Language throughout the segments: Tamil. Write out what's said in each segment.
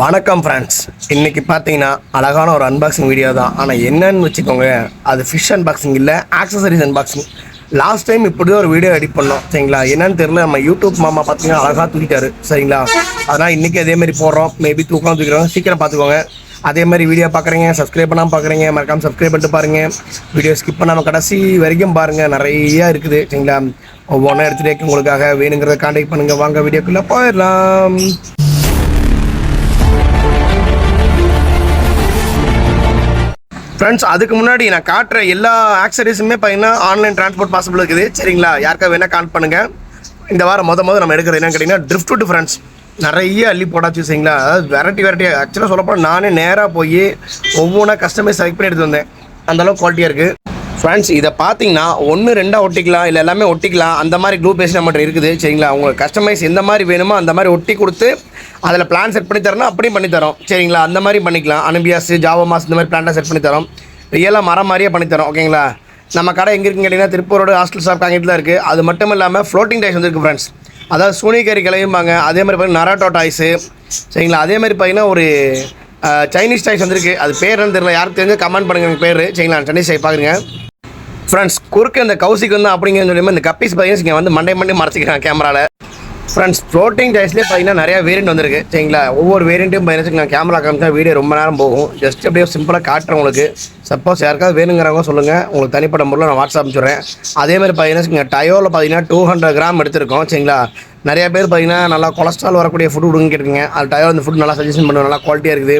வணக்கம் ஃப்ரெண்ட்ஸ். இன்றைக்கி பார்த்தீங்கன்னா அழகான ஒரு அன்பாக்சிங் வீடியோ தான். ஆனால் என்னன்னு வச்சுக்கோங்க, அது ஃபிஷ் அன்பாக்சிங் இல்லை, ஆக்சசரிஸ் அன்பாக்சிங். லாஸ்ட் டைம் இப்படி ஒரு வீடியோ எடிட் பண்ணோம் சரிங்களா. என்னன்னு தெரியல, நம்ம யூடியூப் மாமா பார்த்தீங்கன்னா அழகாக தூக்கிட்டாரு சரிங்களா. அதனால் இன்றைக்கி அதேமாதிரி போடுறோம். மேபி தூக்கம் தூக்கிறோம், சீக்கிரம் பார்த்துக்கோங்க. அதே மாதிரி வீடியோ பார்க்குறீங்க, சப்ஸ்கிரைப் பண்ணாமல் பார்க்குறீங்க, மறக்காமல் சப்ஸ்கிரைப் பண்ணிட்டு பாருங்கள். வீடியோ ஸ்கிப் பண்ணாமல் கடைசி வரைக்கும் பாருங்கள், நிறையா இருக்குது சரிங்களா. ஒவ்வொன்றா எடுத்துகிட்டே உங்களுக்காக வேணுங்கிறத கான்டாக்ட் பண்ணுங்கள். வாங்க வீடியோக்குள்ளே போயிடலாம். ஃப்ரெண்ட்ஸ், அதுக்கு முன்னாடி நான் காட்டுற எல்லா ஆக்சரிஸுமே பார்த்தீங்கன்னா ஆன்லைன் டிரான்ஸ்போர்ட் பாசிபிள் இருக்குது சரிங்களா. யாருக்கா வேணால் கான்ட் பண்ணுங்கள். இந்த வாரம் மொதல் நம்ம எடுக்கிறது என்னன்னு கேட்டிங்கன்னா ட்ரிஃப்ட் வுட் ஃப்ரெண்ட்ஸ். நிறைய அள்ளி போட்டாச்சு சரிங்களா. அதாவது வெரைட்டி ஆக்சுவலாக சொல்லப்போனால் நானே நேராக போய் ஒவ்வொன்றா கஸ்டமைஸ் செலக்ட் பண்ணி எடுத்து வந்தேன். அந்தளவுக்கு குவாலிட்டியாக இருக்குது ஃப்ரெண்ட்ஸ். இதை பார்த்தீங்கன்னா 1-2 ஒட்டிக்கலாம், இல்லை எல்லாமே ஒட்டிக்கலாம். அந்த மாதிரி க்ளூ பேஸ்ட் நம்மகிட்ட இருக்குது சரிங்களா. உங்களுக்கு கஸ்டமைஸ் எந்த மாதிரி வேணுமோ அந்த மாதிரி ஒட்டி கொடுத்து அதில் பிளான் செட் பண்ணி தரணும், அப்படியும் பண்ணித்தரோம் சரிங்களா. அந்த மாதிரி பண்ணிக்கலாம். அனுபியாஸ், ஜாவா மாஸ் இந்த மாதிரி பிளான்லாம் செட் பண்ணி தரோம். ரியலாக மரம் மாதிரியே பண்ணித்தரோம் ஓகேங்களா. நம்ம கடை எங்கே இருக்குன்னு கேட்டிங்கன்னா திருப்பூர் ரோடு ஹாஸ்டல் ஷாப் காங்கிட்டு தான் இருக்குது. அது மட்டும் இல்லாமல் ஃப்ளோட்டிங் டைஸ் வந்துருக்கு ஃப்ரெண்ட்ஸ். அதாவது சூனிகரி கிளையும்பாங்க. அதே மாதிரி பார்த்தீங்கன்னா நராட்டோ டாய்ஸு சரிங்களா. அதே மாதிரி பார்த்தீங்கன்னா ஒரு சைனீஸ் டாய்ஸ் வந்துருக்கு. அது பேர் என்னன்னு தெரியல, யாருக்கு தெரிஞ்சு கமெண்ட் பண்ணுங்கள் எனக்கு பேர் சரிங்களா. சைனீஸ் டாய் பார்க்குறீங்க ஃப்ரெண்ட்ஸ். குறுக்கு அந்த கௌசிக்கு வந்து அப்படிங்கிற சொல்லி இந்த கப்பீஸ் பார்த்தீங்கன்னா வந்து மண்டே மறைச்சிக்கிறாங்க கேமராவில் ஃப்ரெண்ட்ஸ். ஃப்ளோட்டிங் டைஸ்லேயே பார்த்தீங்கன்னா நிறையா வேரியண்ட் வந்துருக்கு சரிங்களா. ஒவ்வொரு வேரியண்ட்டும் பார்த்தீங்கன்னா கேமரா காமிச்சா வீடியோ ரொம்ப நேரம் போகும். ஜஸ்ட் அப்படியே சிம்பிளாக காட்டுறேன் உங்களுக்கு. சப்போஸ் யாருக்காவது வேணுங்கிறவங்க சொல்லுங்கள், உங்களுக்கு தனிப்பட்ட முறையில் நான் வாட்ஸ்அப் அனுப்பிச்சுட்றேன். அதேமாதிரி பார்த்தீங்கன்னா டயோவில் பார்த்தீங்கன்னா 200 கிராம் எடுத்திருக்கோம் சரிங்களா. நிறைய பேர் பார்த்தீங்கன்னா நல்லா கொலஸ்ட்ரால் வரக்கூடிய ஃபுட் கொடுங்க கேட்டுருங்க. அது டயோ அந்த ஃபுட் நல்லா சஜஷன் பண்ணுவோம், நல்லா குவாலிட்டியாக இருக்குது.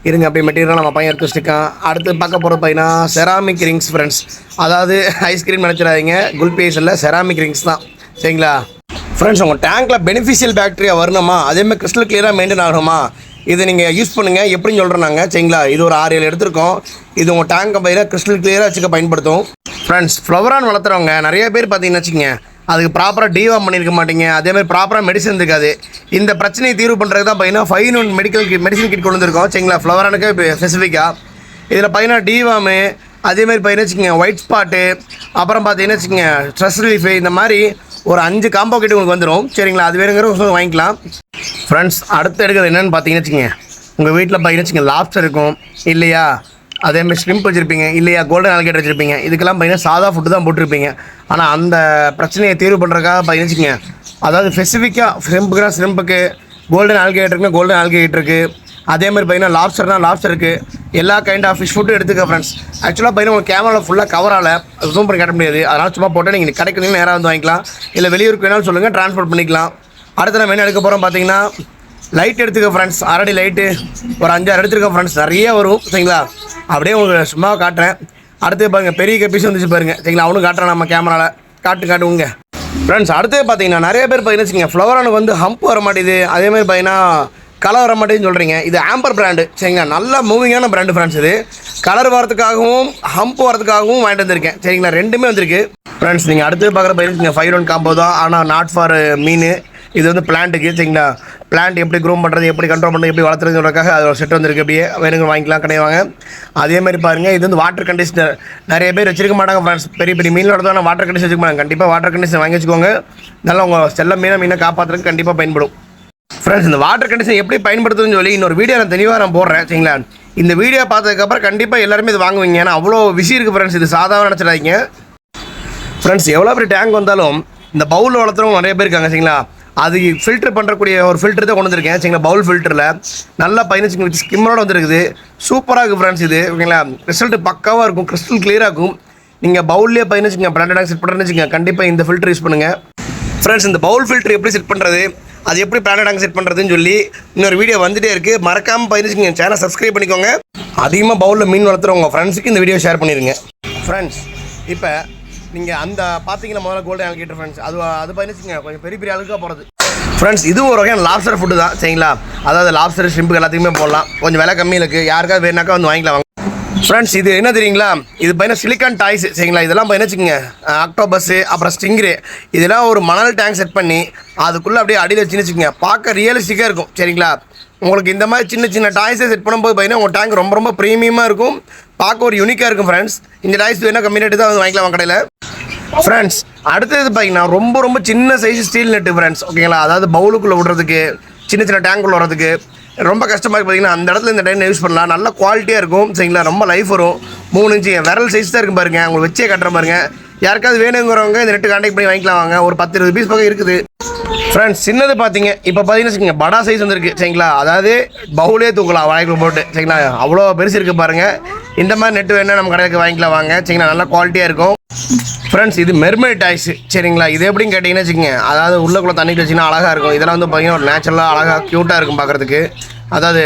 இருங்க அப்படி மெட்டீரியல் நம்ம பையன் எடுத்து வச்சுருக்கான். அடுத்து பார்க்க போகிறது பார்த்தீங்கன்னா செராமிக் ரிங்ஸ் ஃப்ரெண்ட்ஸ். அதாவது ஐஸ்கிரீம் நினச்சிடாதீங்க, குல்பீஸ் இல்லை, செராமிக் ரிங்ஸ் தான் சரிங்களா. ஃப்ரெண்ட்ஸ், உங்கள் டேங்க்கில் பெனிஃபிஷியல் பேக்டீரியா வரணுமா, அதேமாதிரி கிறிஸ்டல் கிளியராக மெயின்டைன் ஆகணுமா, இதை நீங்கள் யூஸ் பண்ணுங்கள். எப்படின்னு சொல்கிறோம் நாங்கள் சரிங்களா. இது ஒரு 6-7 எடுத்திருக்கோம். இது உங்கள் டேங்கை பார்த்தீங்கன்னா கிறிஸ்டல் கிளியராக வச்சுக்க பயன்படுத்தும் ஃப்ரெண்ட்ஸ். ஃப்ளவரான் வளர்த்துறவங்க நிறைய பேர் பார்த்தீங்கன்னு வச்சுக்கோங்க, அதுக்கு ப்ராப்பராக டிவார்ம் பண்ணியிருக்க மாட்டீங்க. அதேமாதிரி ப்ராப்பராக மெடிசன் இருக்காது. இந்த பிரச்சனையை தீர்வு பண்ணுறது தான் பார்த்தீங்கன்னா 5 மெடிசன் கிட் கொண்டு வந்திருக்கோம் சரிங்களா. ஃப்ளவரானுக்கு ஸ்பெசிஃபிக்காக இதில் பார்த்தீங்கன்னா டிவார்மு, அதேமாதிரி பார்த்தீங்கன்னா வச்சுக்கோங்க ஒயிட் ஸ்பாட்டு, அப்புறம் பார்த்தீங்கன்னா வச்சுக்கோங்க ஸ்ட்ரெஸ் ரிலீஃபு, இந்த மாதிரி ஒரு 5 காம்போ கிட்ட உங்களுக்கு வந்துடும் சரிங்களா. அது வேணுங்கிற வாங்கிக்கலாம் ஃப்ரெண்ட்ஸ். அடுத்து எடுக்கிறது என்னென்னு பார்த்தீங்கன்னு வச்சுக்கோங்க, உங்கள் வீட்டில் பார்த்தீங்கன்னா வச்சுக்கோங்க லாப்ஸ்டர் இருக்கும் இல்லையா, அதேமாதிரி ஸ்லிம்ப் வச்சுருப்பீங்க இல்லையா, கோல்டன் ஆல்கேட்டர் வச்சுருப்பீங்க. இதுக்கெல்லாம் பார்த்தீங்கன்னா சாதா ஃபுட்டு தான் போட்டிருப்பீங்க. ஆனால் அந்த பிரச்சனையை தீர்வு பண்ணுறதுக்காக பார்த்தீங்கன்னா வச்சுக்கோங்க, அதாவது ஸ்பெசிஃபிக்காக ஸ்ரிம்புக்கு, கோல்டன் ஆல்கேட்டருக்குன்னா கோல்டன் ஆல்கேட்டருக்கு, அதே மாதிரி பார்த்தீங்கன்னா லாப்ஸ்டர்னால் லாப்ஸ்டருக்கு, எல்லா கைண்ட் ஆஃப் ஃபிஷ் ஃபுட்டு எடுத்துக்க ஃப்ரெண்ட்ஸ். ஆக்சுவலாக பார்த்தீங்கன்னா உங்கள் கேமராவில் ஃபுல்லாக கவரால் ஜூம் பண்ணி காட்ட முடியாது. அதனால் சும்மா போட்டால் நீங்கள் கடைக்கு நேராக வந்து வாங்கிக்கலாம், இல்லை வெளியூருக்கு வேணாலும் சொல்லுங்கள், ட்ரான்ஸ்போர்ட் பண்ணிக்கலாம். அடுத்து நம்ம என்ன எடுக்க போகிறோம் பார்த்தீங்கன்னா லைட் எடுத்துக்க ஃப்ரெண்ட்ஸ். அரடி லைட்டு ஒரு 5-6 எடுத்துருக்கோம் ஃப்ரெண்ட்ஸ். நிறைய வரும் சரிங்களா. அப்படியே உங்களுக்கு சும்மா காட்டுறேன். அடுத்து பாருங்கள் பெரிய கப்பீஸ் வந்துச்சு பாருங்கள் சரிங்களா. அவனும் காட்டுறேன் நம்ம கேமராவில் காட்டுங்க ஃப்ரெண்ட்ஸ். அடுத்து பார்த்தீங்கன்னா நிறைய பேர் பார்த்தீங்கன்னா வச்சுக்கோங்க ஃப்ளவரானுக்கு வந்து ஹம்ப் வர மாட்டேது, அதேமாதிரி பார்த்தீங்கன்னா கலர் வர மாட்டேன்னு சொல்கிறீங்க. இது ஆம்பர் பிராண்டு சரிங்களா. நல்ல மூவிங்கான பிராண்டு ஃப்ரெண்ட்ஸ். இது கலர் வரதுக்காகவும் ஹம்ப் வரதுக்காகவும் வாங்கிட்டு வந்திருக்கேன் சரிங்களா. ரெண்டுமே வந்திருக்கு ஃப்ரெண்ட்ஸ். நீங்கள் அடுத்து பார்க்குற பயிர் 5 காம்போ தான், ஆனால் நாட் ஃபார் மீன். இது வந்து பிளான்ட்டுக்கு சரிங்களா. பிளான்ட் எப்படி க்ரூம் பண்ணுறது, எப்படி கண்ட்ரோல் பண்ணுறது, எப்படி வளர்த்துறதுக்காக அது ஒரு செட் வந்துருக்கு. அப்படியே வேணுங்க வாங்கிக்கலாம், கிடையாவாங்க. அதேமாதிரி பாருங்கள், இது வந்து வாட்டர் கண்டிஷனர். நிறைய பேர் வச்சிருக்க மாட்டாங்க ஃப்ரெண்ட்ஸ். பெரிய மீனோட தான் வாட்டர் கண்டிஷன் வச்சுக்க மாட்டாங்க. கண்டிப்பாக வாட்டர் கண்டிஷன் வாங்கி வச்சுக்கோங்க. நல்லா உங்கள் செல்ல மீனை காப்பாற்றுறதுக்கு கண்டிப்பாக பயன்படும் ஃப்ரெண்ட்ஸ். இந்த வாட்டர் கண்டிஷன் எப்படி பயன்படுத்துன்னு சொல்லி இன்னொரு வீடியோ நான் தெளிவாக போடுறேன் சரிங்களா. இந்த வீடியோ பார்த்ததுக்கப்புறம் கண்டிப்பாக எல்லாருமே இது வாங்குவீங்க. ஏன்னா அவ்வளோ விஷயம் இருக்குது ஃப்ரெண்ட்ஸ். இது சாதாரண நினச்சிடாதீங்க ஃப்ரெண்ட்ஸ். எவ்வளோ பெரிய டேங்க் வந்தாலும் இந்த பவுல் வளர்த்துறவங்க நிறைய பேர் இருக்காங்க சரிங்களா. அது ஃபில்டர் பண்ணுறக்கூடிய ஒரு ஃபில்டர் தான் கொண்டு வந்திருக்கேன் சரிங்களா. பவுல் ஃபில்டரில் நல்லா பதினஞ்சு ஸ்கிம்மோட வந்துருக்குது. சூப்பராக இருக்குது ஃப்ரெண்ட்ஸ். இது ஓகேங்களா. ரிசல்ட் பக்காவாக இருக்கும், கிறிஸ்டல் கிளியராக இருக்கும். நீங்கள் பவுல்லேயே பதினஞ்சுங்க பிராண்டடாக செட் பண்ணுறேன்னு வச்சுங்க, கண்டிப்பாக இந்த ஃபில்டர் யூஸ் பண்ணுங்கள் ஃப்ரெண்ட்ஸ். இந்த பவுல் ஃபில்டர் எப்படி செட் பண்ணுறது, அது எப்படி பிராண்டடாக செட் பண்ணுறதுன்னு சொல்லி இன்னொரு வீடியோ வந்துகிட்டே இருக்குது. மறக்காமல் பதினஞ்சுங்க சேனலை சப்ஸ்கிரைப் பண்ணிக்கோங்க. அதிகமாக பவுலில் மீன் வளர்த்துறவங்க ஃப்ரெண்ட்ஸுக்கு இந்த வீடியோ ஷேர் பண்ணிடுங்க ஃப்ரெண்ட்ஸ். இப்போ நீங்கள் அந்த பார்த்தீங்கன்னா முதல்ல கோல்டன் ஆல்கேட்டர் ஃப்ரெண்ட்ஸ், அது பதினச்சுங்க கொஞ்சம் பெரிய ஆளுக்காக போகிறது ஃப்ரெண்ட்ஸ். இதுவும் ஒரு வகையான லாப்ஸ்டர் ஃபுட்டு தான் சரிங்களா. அதாவது லாப்ஸ்டர் ஷிம்புக்கு எல்லாத்துக்குமே போடலாம். கொஞ்சம் விலை கம்மியில் இருக்குது. யாருக்காவது வேணாக்கா வந்து வாங்கிக்கலாம் ஃப்ரெண்ட்ஸ். இது என்ன தெரியுங்களா, இது பார்த்தீங்கன்னா சிலிக்கான் டாய்ஸ் சரிங்களா. இதெல்லாம் பார்த்தீங்கன்னா வச்சுக்கோங்க ஆக்டோபஸ்ஸு, அப்புறம் ஸ்டிங்ரே, இதெல்லாம் ஒரு மணல் டேங்க் செட் பண்ணி அதுக்குள்ளே அப்படியே அடியில் வச்சுன்னு வச்சுக்கோங்க, பார்க்க ரியலிஸ்டிக்காக இருக்கும் சரிங்களா. உங்களுக்கு இந்த மாதிரி சின்ன டாய்ஸை செட் பண்ணும்போது பார்த்தீங்கன்னா உங்கள் டேங்க் ரொம்ப ப்ரீமியமாக இருக்கும், பார்க்க ஒரு யூனிக்காக இருக்கும் ஃப்ரெண்ட்ஸ். இந்த டாய்ஸ் வேணால் கம்மி ரேட்டு தான் வந்து வாங்கிக்கலாம் கடையில் ஃப்ரெண்ட்ஸ். அடுத்தது பார்த்தீங்கன்னா ரொம்ப சின்ன சைஸ் ஸ்டீல் நெட்டு ஃப்ரெண்ட்ஸ் ஓகேங்களா. அதாவது பவுலுக்குள்ளே விடுறதுக்கு, சின்ன டேங்க்குள்ளே வர்றதுக்கு, ரொம்ப கஷ்டமாக இருக்குது பார்த்தீங்கன்னா அந்த இடத்துல இந்த டைம் யூஸ் பண்ணலாம். நல்ல குவாலிட்டியாக இருக்கும் சரிங்களா. ரொம்ப லைஃப் வரும். 3 இன்ச்சு விரல் சைஸ் தான் இருக்கும் பாருங்கள். உங்களுக்கு வச்சே கட்டுற பாருங்க. யாருக்காவது வேணுங்கிறவங்க இந்த நெட்டு கான்டாக்ட் பண்ணி வாங்கிக்கலாம் வாங்க. ஒரு 10-20 பீஸ் பக்கம் இருக்குது ஃப்ரெண்ட்ஸ். சின்னது பார்த்தீங்க இப்போ பார்த்தீங்கன்னா வச்சுக்கோங்க படா சைஸ் வந்துருக்கு சரிங்களா. அதாவது பவுலே தூக்கலாம் வாய்க்குள்ள போட்டு சரிங்களா. அவ்வளோ பெருசு இருக்குது பாருங்கள். இந்த மாதிரி நெட்டு வேணால் நம்ம கடைக்கு வாங்கிக்கலாம் வாங்க சரிங்களா. நல்லா குவாலிட்டியாக இருக்கும் ஃப்ரெண்ட்ஸ். இது மெர்மைட் டாய்ஸ் சரிங்களா. இது எப்படின்னு கேட்டிங்கன்னா வச்சுக்கோங்க, அதாவது உள்ளக்குள்ளே தண்ணிக்கு வச்சிங்கன்னா அழகாக இருக்கும். இதெல்லாம் வந்து பார்த்தீங்கன்னா ஒரு நேச்சுரலாக அழகாக க்யூட்டாக இருக்கும் பார்க்குறதுக்கு. அதாவது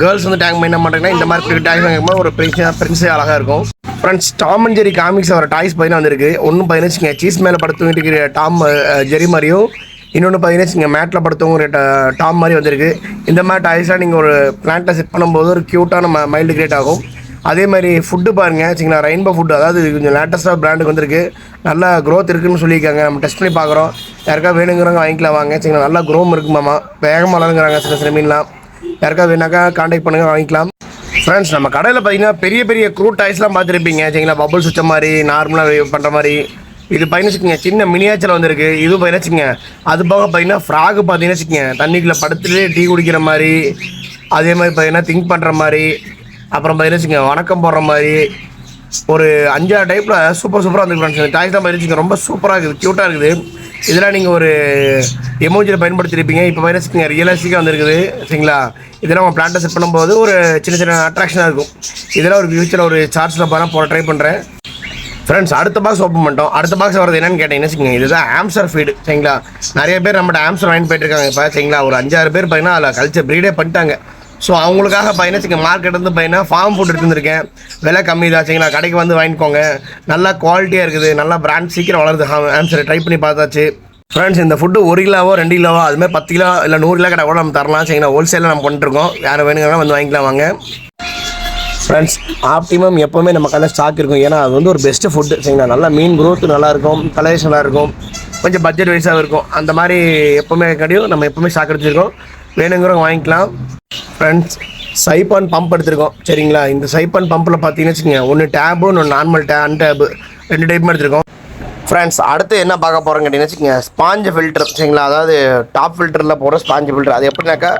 கேர்ள்ஸ் வந்து டேங்க் என்ன பண்ணுறாங்கன்னா இந்த மாதிரி டாய்ஸ் வாங்கும்போது ஒரு பிரின்ஸே அழகாக இருக்கும் friends. Tom and Jerry comics வர டாய்ஸ் பார்த்தீங்கன்னா வந்துருக்கு. ஒன்றும் பார்த்தீங்கன்னா வச்சுக்கோங்க சீஸ் மேலே படுத்துக்கிட்டு இருக்கிற டாம் ஜெரி மாதிரியும், இன்னொன்று பார்த்தீங்கன்னா வச்சுக்கோங்க மேட்டில் படுத்தவங்க டாம் மாதிரி வந்திருக்கு. இந்த மாதிரி டாய்ஸ்லாம் நீங்கள் ஒரு பிளான்ட்டில் செட் பண்ணும்போது ஒரு க்யூட்டான மைல்டு கிரியேட் ஆகும். அதே மாதிரி ஃபுட்டு பாருங்கள் சரிங்களா. ரெயின்போ ஃபுட்டு, அதாவது கொஞ்சம் லேட்டஸ்ட்டாக பிராண்டுக்கு வந்திருக்கு. நல்லா க்ரோத் இருக்குதுன்னு சொல்லியிருக்காங்க. நம்ம டெஸ்ட் பண்ணி பார்க்குறோம். யாருக்காவது வேணுங்கிறவங்க வாங்கிக்கலாம் வாங்க சரிங்களா. நல்லா க்ரோம் இருக்குமாம்மா, வேகமாக வளருங்கிறாங்க சில மீன்லாம். யாருக்காவது வேணாக்கா கான்டாக்ட் பண்ணுங்கள் வாங்கிக்கலாம் ஃப்ரெண்ட்ஸ். நம்ம கடையில் பார்த்தீங்கன்னா பெரிய பெரிய க்ரூட் டாய்ஸ்லாம் பார்த்துருப்பீங்க சரிங்களா. பபுள்ஸ் வச்ச மாதிரி நார்மலாக பண்ணுற மாதிரி. இது பயணிச்சுக்கோங்க சின்ன மினியாச்சல் வந்துருக்கு. இது பயணிச்சுங்க. அது போக பார்த்தீங்கன்னா ஃப்ராகு பார்த்தீங்கன்னா வச்சுக்கோங்க தண்ணிக்குள்ளே படுத்துட்டு டீ குடிக்கிற மாதிரி. அதே மாதிரி பார்த்தீங்கன்னா திங்க் பண்ணுற மாதிரி. அப்புறம் பார்த்தீங்கன்னா வணக்கம் போடுற மாதிரி ஒரு 5-6 டைப்பில் சூப்பராக வந்துருக்கு ஃப்ரெண்ட்ஸ். டாய்ஸ் தான் பார்த்தீங்கன்னா ரொம்ப சூப்பராக இருக்குது, க்யூட்டாக இருக்குது. இதெல்லாம் நீங்கள் ஒரு எமோஜியில் பயன்படுத்தியிருப்பீங்க. இப்போ பார்த்தீங்கன்னா ரியலிஸ்டிக்காக வந்துருக்குது சரிங்களா. இதெல்லாம் உங்கள் பிளான்ட்டை செட் பண்ணும்போது ஒரு சின்ன அட்ராக்ஷனாக இருக்கும். இதெல்லாம் ஒரு ஃபியூச்சரில் ஒரு சார்ஜில் போட ட்ரை பண்ணுறேன் ஃப்ரெண்ட்ஸ். அடுத்த பாக்ஸ் ஓப்பன் பண்ணிட்டோம். அடுத்த பாக்ஸ் வரது என்னன்னு கேட்டிங்கன்னா வச்சுக்கோங்க, இதுதான் ஆம்ஸ்டர் ஃபீடு சரிங்களா. நிறைய பேர் நம்மகிட்ட ஆம்ஸ்டர் வாங்கி போயிட்டுருக்காங்க இப்போ சரிங்களா. ஒரு 5-6 பேர் பார்த்தீங்கன்னா அதில் கல்ச்சர் ப்ரீடே பண்ணிட்டாங்க. ஸோ அவங்களுக்காக பார்த்தீங்கன்னா மார்க்கெட் வந்து பார்த்தீங்கன்னா ஃபார்ம் ஃபுட் எடுத்துருக்கேன். விலை கம்மி தான் சரிங்களா. கடைக்கு வந்து வாங்கிக்கோங்க. நல்லா குவாலிட்டியாக இருக்குது. நல்லா பிராண்ட் சீக்கிரம் வளருது. ஆம்ஸ்டர் ட்ரை பண்ணி பார்த்தாச்சு ஃப்ரெண்ட்ஸ். இந்த ஃபுட்டு 1 கிலோவோ 2 கிலோவோ அதுமாதிரி 10 கிலோ இல்லை 100 கிலோ கடை கூட நம்ம தரலாம் சரிங்களா. ஹோல்சேலில் நம்ம பண்ணிட்டுருக்கோம். யாரும் வேணுங்கன்னா வந்து வாங்கிக்கலாம் வாங்க ஃப்ரெண்ட்ஸ். ஆப்டிமம் எப்போவுமே நம்ம கடையில் ஸ்டாக் இருக்கும். ஏன்னா அது வந்து ஒரு பெஸ்ட்டு ஃபுட்டு சரிங்களா. நல்லா மீன் க்ரோத் நல்லாயிருக்கும், கலர்ஸ் நல்லாயிருக்கும், கொஞ்சம் பட்ஜெட் வைஸாக இருக்கும். அந்த மாதிரி எப்போவுமே கடையும் நம்ம எப்போவுமே ஸ்டாக் எடுத்துருக்கோம். வேணுங்கிறவங்க வாங்கிக்கலாம் ஃப்ரெண்ட்ஸ். சைப்பான் பம்ப் எடுத்துருக்கோம் சரிங்களா. இந்த சைப்பான் பம்பில் பார்த்தீங்கன்னு வச்சுக்கோங்க, ஒன்று டேபு ஒன்று நார்மல் அன்டேபு 2 டைப்புமே எடுத்துருக்கோம் ஃப்ரெண்ட்ஸ். அடுத்து என்ன பார்க்க போகிறோம் கேட்டிங்கன்னா வச்சுக்கோங்க, ஸ்பாஞ்சு ஃபில்டர் சரிங்களா. அதாவது டாப் ஃபில்டரில் போகிற ஸ்பாஞ்சு ஃபில்டர். அது எப்படின்னாக்கா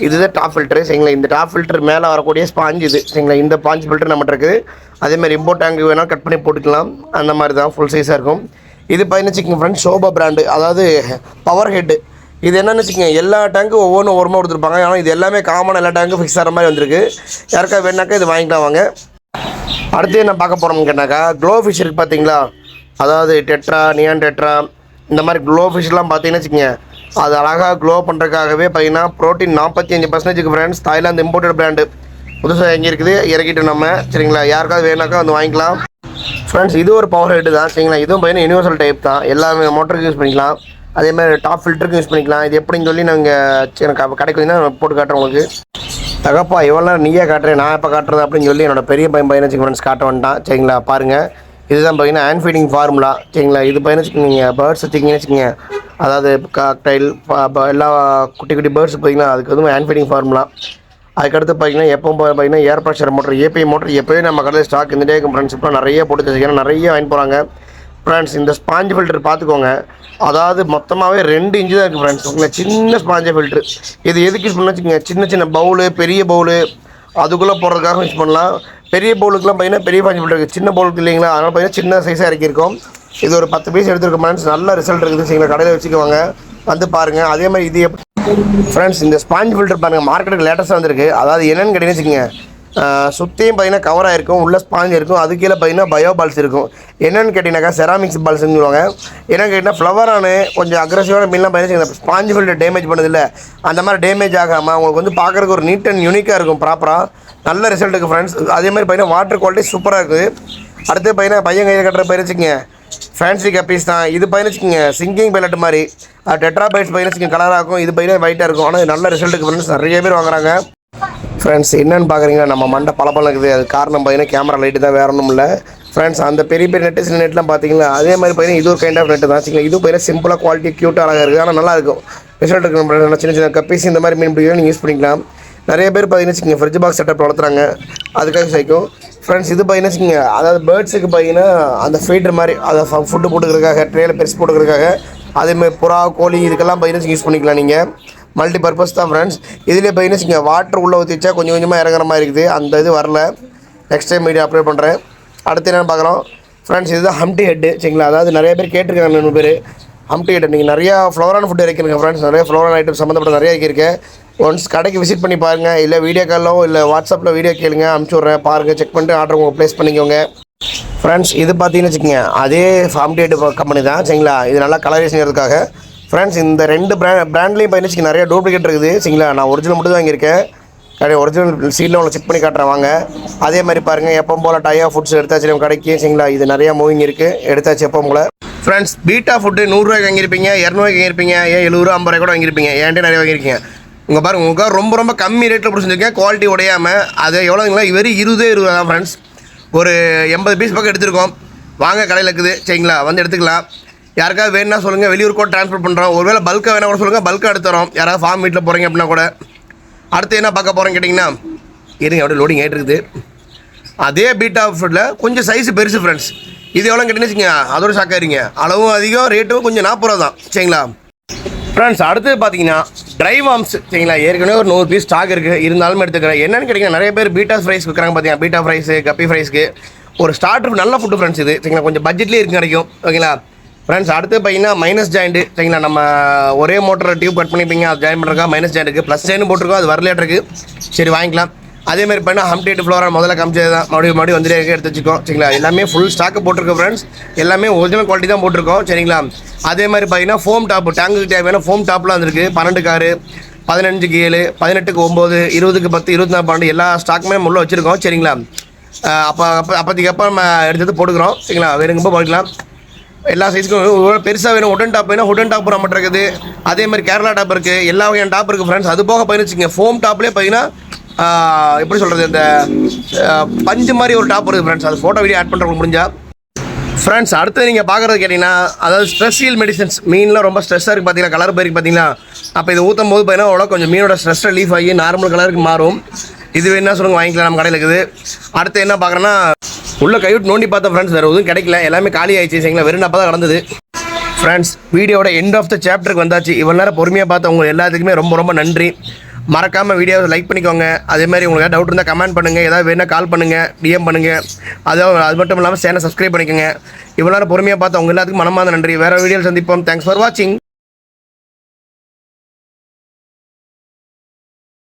இதுதான் டாப் ஃபில்டரு சரிங்களா. இந்த டாப் ஃபில்டர் மேலே வரக்கூடிய ஸ்பாஞ்சு இது சரிங்களா. இந்த ஸ்பாஞ்சு ஃபில்டர் நம்மகிட்ட இருக்குது. அதேமாதிரி இம்போர்ட் டேங்க் வேணால் கட் பண்ணி போட்டுக்கலாம். அந்த மாதிரி தான் ஃபுல் சைஸாக இருக்கும். இது பார்த்தீங்கன்னா வச்சுக்கோங்க ஃப்ரெண்ட்ஸ், ஷோபா பிராண்டு, அதாவது பவர் ஹெட்டு. இது என்னென்னு வச்சுக்கோங்க, எல்லா டேங்க்கும் ஒவ்வொன்றும் ஒருமா கொடுத்துருப்பாங்க. ஆனால் இது எல்லாமே காமன், எல்லா டேங்க்கும் ஃபிக்ஸ் ஆகிற மாதிரி வந்திருக்கு. யாருக்கா வேணாக்கா இது வாங்கிக்கலாம் வாங்க. அடுத்து என்ன பார்க்க போகிறோம்னு கேட்டாக்கா, க்ளோ ஃபிஷ் இருக்குது பார்த்தீங்களா. அதாவது டெட்ரா, நியான் டெட்ரா, இந்த மாதிரி க்ளோ ஃபிஷ்லாம் பார்த்தீங்கன்னு வச்சுக்கோங்க, அது அழகாக க்ளோ பண்ணுறதுக்காகவே பார்த்தீங்கன்னா protein 45% friends. Thailand imported brand புதுசாக எங்கே இருக்குது, இறக்கிட்டு நம்ம சரிங்களா. யாருக்காவது வேணாக்கா வந்து வாங்கிக்கலாம் ஃப்ரெண்ட்ஸ். இது ஒரு பவர் ஹெட்டு தான் சரிங்களா. இதுவும் பார்த்தீங்கன்னா யூனிவர்சல் டைப் தான். எல்லாமே மோட்டருக்கு யூஸ் பண்ணிக்கலாம். அதேமாதிரி டாப் ஃபில்டருக்கு யூஸ் பண்ணிக்கலாம். இது எப்படின்னு சொல்லி நாங்கள் எனக்கு கடைக்கு வந்து நான் போட்டு காட்டுறேன் உங்களுக்கு. தகப்பா எவ்வளோ நீயே காட்டுறேன், நான் எப்போ காட்டுறது அப்படின்னு சொல்லி என்னோடய பெரிய பையன் வச்சுக்க ஃப்ரெண்ட்ஸ் காட்ட வந்துட்டான் சரிங்களா. பாருங்கள், இதுதான் பார்த்தீங்கன்னா ஹேண்ட் ஃபீடிங் ஃபார்முலா சரிங்களா. இது பார்த்தீங்கன்னா வச்சுக்கோங்க, பேர்ட்ஸ் வச்சுக்கிங்கன்னு வச்சுக்கோங்க, அதாவது காக்டைல் எல்லா குட்டி குட்டி பேர்ட்ஸ் பார்த்தீங்கன்னா அதுக்கு வந்து ஹேண்ட் ஃபீடிங் ஃபார்முலா. அதுக்கடுத்து பார்த்தீங்கன்னா எப்பவும் பார்த்தீங்கன்னா ஏர் ப்ரெஷர் மோட்டர், ஏபிஐ மோட்டர் எப்போயும் நம்ம கடையில் ஸ்டாக் இருந்துகிட்டே இருக்கும் ஃப்ரெண்ட்ஸ். இப்போ நிறைய போட்டு வச்சுக்கணும், நிறைய வாங்கி போகிறாங்க ஃப்ரெண்ட்ஸ். இந்த ஸ்பாஞ்ச் ஃபில்டர் பார்த்துக்கோங்க, அதாவது மொத்தமாகவே 2 இன்ச்சு தான் இருக்குது ஃப்ரெண்ட்ஸ். உங்களை சின்ன ஸ்பாஞ்ச் ஃபில்ட்ரு. இது எதுக்கு யூஸ் பண்ண வச்சுக்கோங்க, சின்ன சின்ன பவுலு, பெரிய பவுலு அதுக்குள்ளே போடுறதுக்காக யூஸ் பண்ணலாம். பெரிய பவுலுக்குலாம் பார்த்தீங்கன்னா பெரிய ஸ்பாஞ்ச் ஃபில்டர் இருக்குது, சின்ன பவுலுக்கு இல்லைங்களா. அதனால் பார்த்தீங்கன்னா சின்ன சைஸாக இறக்கியிருக்கோம். இது ஒரு 10 பீஸ் எடுத்துருக்க ஃப்ரெண்ட்ஸ். நல்ல ரிசல்ட் இருக்குது சரிங்களா. கடையில் வச்சுக்குவாங்க, வந்து பாருங்கள். அதே மாதிரி இது எப்படி ஃப்ரெண்ட்ஸ், இந்த ஸ்பாஞ்ச் ஃபில்டர் பாருங்கள், மார்க்கெட்டுக்கு லேட்டஸ்ட்டாக வந்துருக்கு. அதாவது என்னென்னு கேட்டிங்கன்னு வச்சுக்கோங்க, சுற்றியும் பார்த்தீங்கன்னா கவராக இருக்கும், உள்ள ஸ்பாஞ்ச் இருக்கும், அது கீழே பார்த்தீங்கன்னா பயோ பால்ஸ் இருக்கும். என்னென்னு கேட்டிங்கனாக்கா செராமிக்ஸ் பால்ஸ்ன்னு சொல்லுவாங்க. என்னென்னு கேட்டிங்கன்னா ஃப்ளவரானு கொஞ்சம் அக்ரெசிவான மீன்லாம் பார்த்தீங்கன்னா ஸ்பாஞ்ச் ஃபில்டர் டேமேஜ் பண்ணதில்லை, அந்த மாதிரி டேமேஜ் ஆகாமல் உங்களுக்கு வந்து பார்க்குறதுக்கு ஒரு நீட் அண்ட் யூனிக்காக இருக்கும் ப்ராப்பராக. நல்ல ரிசல்ட் இருக்குது ஃப்ரெண்ட்ஸ். அதே மாதிரி பார்த்தீங்கன்னா வாட்டர் குவாலிட்டி சூப்பராக இருக்குது. அடுத்து பார்த்தீங்கன்னா பையன் கையில் கட்டுற பயிர் வச்சுக்கோங்க, ஃபேன்சி கப்பீஸ் தான். இது பையன் வச்சுக்கோங்க சிங்கிங் பைலட் மாதிரி. டெட்ரா பைட்ஸ் பையன் வச்சுக்கோங்க கலராக இருக்கும், இது பையன் ஒயிட்டாக இருக்கும். ஆனால் நல்ல ரிசல்ட்டுக்கு ஃப்ரெண்ட்ஸ் நிறைய பேர் வாங்குறாங்க ஃப்ரெண்ட்ஸ். என்னென்னு பார்க்குறீங்கன்னா நம்ம மண்டை பளபளம் இருக்குது. அது காரணம் பார்த்தீங்கன்னா கேமரா லைட்டு தான், வேறு ஒன்றும் இல்லை ஃப்ரெண்ட்ஸ். அந்த பெரிய பெரிய நெட்டு சில நெட்லாம் பார்த்தீங்களா, அதே மாதிரி பார்த்தீங்கன்னா இது ஒரு கைண்ட் ஆஃப் நெட்டு தான் வச்சுக்கோங்க. இது பார்த்தீங்கன்னா சிம்பிளாக குவாலிட்டி க்யூட்டாக அழகாக இருக்குது, ஆனால் நல்லாயிருக்கும் ரிசல்ட் இருக்குது. சின்ன சின்ன கப்பீஸ் இந்த மாதிரி மீன் பிடிக்கலாம், நீங்கள் யூஸ் பண்ணிக்கலாம். நிறைய பேர் பார்த்தீங்கன்னா வச்சுக்கோங்க ஃப்ரிட்ஜ் பாக்ஸ் செட்டப் வளர்த்துறாங்க, அதுக்காக சேர்க்கும் ஃப்ரெண்ட்ஸ். இது பார்த்தீங்கன்னா வச்சுக்கோங்க, அதாவது பேர்ட்ஸுக்கு பார்த்தீங்கன்னா அந்த ஃபீடர் மாதிரி, அதை ஃபுட்டு போட்டுக்கிறதுக்காக, ட்ரேயில் பெருசு போட்டுக்கிறதுக்காக. அதேமாதிரி புறா, கோழி இதுக்கெல்லாம் பார்த்தீங்கன்னா யூஸ் பண்ணிக்கலாம் நீங்கள். மல்டி பர்பஸ் தான் ஃப்ரெண்ட்ஸ். இதிலே பார்த்தீங்கன்னா வச்சுங்க வாட்டர் உள்ளே ஊற்றி வச்சா கொஞ்சம் கொஞ்சமாக இறங்குற மாதிரி இருக்குது. அந்த இது வரல. நெக்ஸ்ட் டைம் வீடியோ அப்லோட் பண்ணுறேன். அடுத்து என்னென்னு பார்க்குறோம் ஃப்ரெண்ட்ஸ். இதுதான் ஹம்டி ஹெட்டு சரிங்களா. அதாவது நிறைய பேர் கேட்டிருக்காங்க 2 பேர் ஹம்டி ஹெட். நீங்கள் நிறையா ஃப்ளோரான ஃபுட் இறக்கிருங்க ஃப்ரெண்ட்ஸ். நிறைய ஃப்ளோரான ஐட்டம் சம்மந்தப்பட்ட நிறைய இறக்கிருக்கேன். ஒன்ஸ் கடைக்கு விசிட் பண்ணி பாருங்கள். இல்லை வீடியோ காலோ இல்லை வாட்ஸ்அப்பில் வீடியோ கேளுங்க, அனுப்பிச்சி விட்றேன். பாருங்கள், செக் பண்ணிட்டு ஆர்டர் உங்கள் ப்ளேஸ் பண்ணிக்கோங்க ஃப்ரெண்ட்ஸ். இது பார்த்தீங்கன்னு வச்சுக்கோங்க அதே ஹம்டி ஹெட் கம்பெனி தான் சரிங்களா. இது நல்லா கலரே செய்யறதுக்காக ஃப்ரெண்ட்ஸ். இந்த 2 பிராண்ட்லேயும் பார்த்தீங்கன்னா நிறைய டூப்ளிகேட் இருக்குது சரிங்களா. நான் ஒரிஜினல் மட்டும் தான் வாங்கியிருக்கேன். கடை ஒரிஜினல் சீலில் உங்களை செக் பண்ணி காட்டுறேன் வாங்க. அதே மாதிரி பாருங்கள், எப்போ போல் டயா ஃபுட்ஸ் எடுத்தாச்சு நம்ம கடைக்கு சரிங்களா. இது நிறையா மூவிங் இருக்குது, எடுத்தாச்சு எப்போ போல் ஃப்ரெண்ட்ஸ். பீட்டா ஃபுட்டு 100 ரூபாய்க்கு வாங்கியிருப்பீங்க, 200 ரூபாய்க்கு வாங்கியிருப்பீங்க, ஏன் 70 ரூபா 50 ரூபாய் கூட வாங்கியிருப்பீங்க. ஏன்ட்டு நிறைய வாங்கியிருக்கீங்க. உங்கள் பாருங்கள், உங்களுக்கு ரொம்ப கம்மி ரேட்டில் பிடிச்சிருக்கேன். குவாலிட்டி உடையாமல். அது எவ்வளோங்களா வெறும் 20 தான் ஃப்ரெண்ட்ஸ். ஒரு 80 பீஸ் பக்கம் எடுத்துருக்கோம். வாங்க, கடையில் இருக்குது சரிங்களா, வந்து எடுத்துக்கலாம். யாருக்காவது வேணுன்னா சொல்லுங்கள், வெளியூர் கூட ட்ரான்ஸ்போர்ட் பண்ணுறோம். ஒருவேளை பல்காக வேணா கூட சொல்லுங்கள், பல்காக எடுத்துறோம். யாராவது ஃபார்ம் வீட்டில் போகிறீங்க அப்படின்னா கூட. அடுத்து என்ன பார்க்க போகிறோம் கேட்டிங்கன்னா, இருங்க அப்படியே லோடிங் ஆகிட்டு இருக்குது. அதே பீட்டா ஃபுட்டில் கொஞ்சம் சைஸு பெருசு ஃப்ரெண்ட்ஸ். இது எவ்வளோ கேட்டிங்கன்னு வச்சுங்க அதோட ஷாக்காயிருங்க. அளவும் அதிகம், ரேட்டும் கொஞ்சம் 40 ரூபா தான் சரிங்களா ஃப்ரெண்ட்ஸ். அடுத்து பார்த்தீங்கன்னா ட்ரை வார்ம்ஸ் சரிங்களா. ஏற்கனவே ஒரு 100 பீஸ் ஸ்டாக் இருக்குது, இருந்தாலும் எடுத்துக்கிறேன். என்னென்னு கேட்டிங்கன்னா நிறைய பேர் பீட்டா ஃப்ரைஸ் விற்கிறாங்க பார்த்தீங்கன்னா. பீட்டா ஃப்ரைஸு, கப்பி ஃப்ரைஸ்க்கு ஒரு ஸ்டார்டர் நல்ல ஃபுட்டு ஃப்ரெண்ட்ஸ். இது சரிங்களா, கொஞ்சம் பட்ஜெட்லேயே இருக்கு கிடைக்கும் ஓகேங்களா ஃப்ரெண்ட்ஸ். அடுத்து பார்த்தீங்கன்னா மைனஸ் ஜாயிண்ட்டு சரிங்களா. நம்ம ஒரே மோட்டர் டியூப் கட் பண்ணிப்பீங்க, அது ஜாயின் பண்ணுறக்கா மைனஸ் ஜாயிண்ட்டுக்கு ப்ளஸ் ஜாயின் போட்டிருக்கோம். அது வரலேட்ருக்கு, சரி வாங்கிக்கலாம். அதேமாதிரி பண்ணால் ஹம்டி ஹெட் ஃப்ளோரா முதல்ல காமிச்சது தான். மறுபடியும் வந்துட்டே எடுத்து வச்சுக்கோம் சரிங்களா. எல்லாமே ஃபுல் ஸ்டாக்கு போட்டிருக்கோம் ஃப்ரெண்ட்ஸ். எல்லாமே ஒரிஜினல் குவாலிட்டி தான் போட்டிருக்கோம் சரிங்களா. அதே மாதிரி பார்த்தீங்கன்னா ஃபோம் டாப்பு, டேங்குக்கு தேவையான ஃபோம் டாப்லாம் வந்துருக்கு. 12 காரு, 15க்கு 7, 18க்கு 9, 20க்கு 10, 24, 12 எல்லா ஸ்டாக்குமே உள்ள வச்சுருக்கோம் சரிங்களா. அப்போதைக்கு நம்ம எடுத்து போட்டுக்கிறோம் சரிங்களா. வேணுங்கப்போ போய்க்கலாம். எல்லா சைஸுக்கும் பெருசாக வேணும். உடன் டாப் வேணும், உடன் டாப் நம்மகிட்ட இருக்குது. அதே மாதிரி கேரளா டாப் இருக்குது, எல்லா வகையான டாப் இருக்குது ஃப்ரெண்ட்ஸ். அது போக பார்த்தீங்கன்னா ஃபோம் டாப்லேயே பார்த்தீங்கன்னா எப்படி சொல்கிறது, இந்த பஞ்சு மாதிரி ஒரு டாப் இருக்குது ஃப்ரெண்ட்ஸ். அது ஃபோட்டோ வீடியோ ஆட் பண்ணுறவங்க முடிஞ்சால் ஃப்ரெண்ட்ஸ். அடுத்து நீங்கள் பார்க்குறது கேட்டிங்கன்னா அதாவது ஸ்ட்ரெஸ்ஸியல் மெடிசன்ஸ். மீன்லாம் ரொம்ப ஸ்ட்ரெஸ்ஸாக இருக்குது பார்த்தீங்கன்னா, கலர் போயிருக்கு பார்த்தீங்களா. அப்போ இதை ஊற்றும் போது பார்த்தீங்கன்னா அவ்வளோ கொஞ்சம் மீனோட ஸ்ட்ரெஸ் ரிலீஃப் ஆகி நார்மல் கலருக்கு மாறும். இது வேணா சொல்லுங்கள், வாங்கிக்கலாம், நம்ம கடையில் இருக்குது. அடுத்து என்ன பார்க்குறேன்னா உள்ள கைவிட்டு நோண்டி பார்த்தேன் ஃப்ரெண்ட்ஸ். வேறு எதுவும் கிடைக்கல, எல்லாமே காலி ஆயிடுச்சு சரிங்களா. வெறும் அப்போ தான் கடந்தது ஃப்ரெண்ட்ஸ். வீடியோட எண்ட் ஆஃப் த சாப்டருக்கு வந்தாச்சு. இவ்வளோ நேரம் பொறுமையாக பார்த்து உங்கள் எல்லாத்துக்குமே ரொம்ப நன்றி. மறக்காமல் வீடியோவை லைக் பண்ணிக்கோங்க. அதேமாதிரி உங்களுக்கு டவுட் இருந்தால் கமெண்ட் பண்ணுங்கள், ஏதாவது வேணால் கால் பண்ணுங்கள், டிஎம் பண்ணுங்கள். அது மட்டும் இல்லாமல் சேனல் சப்ஸ்கிரைப் பண்ணிக்கோங்க. இவ்வளோ நேரம் பொறுமையாக பார்த்து உங்கள் எல்லாத்துக்கும் மனமார்ந்த நன்றி. வேறு வீடியோவில் சந்திப்போம். தேங்க்ஸ் ஃபார் வாட்சிங்.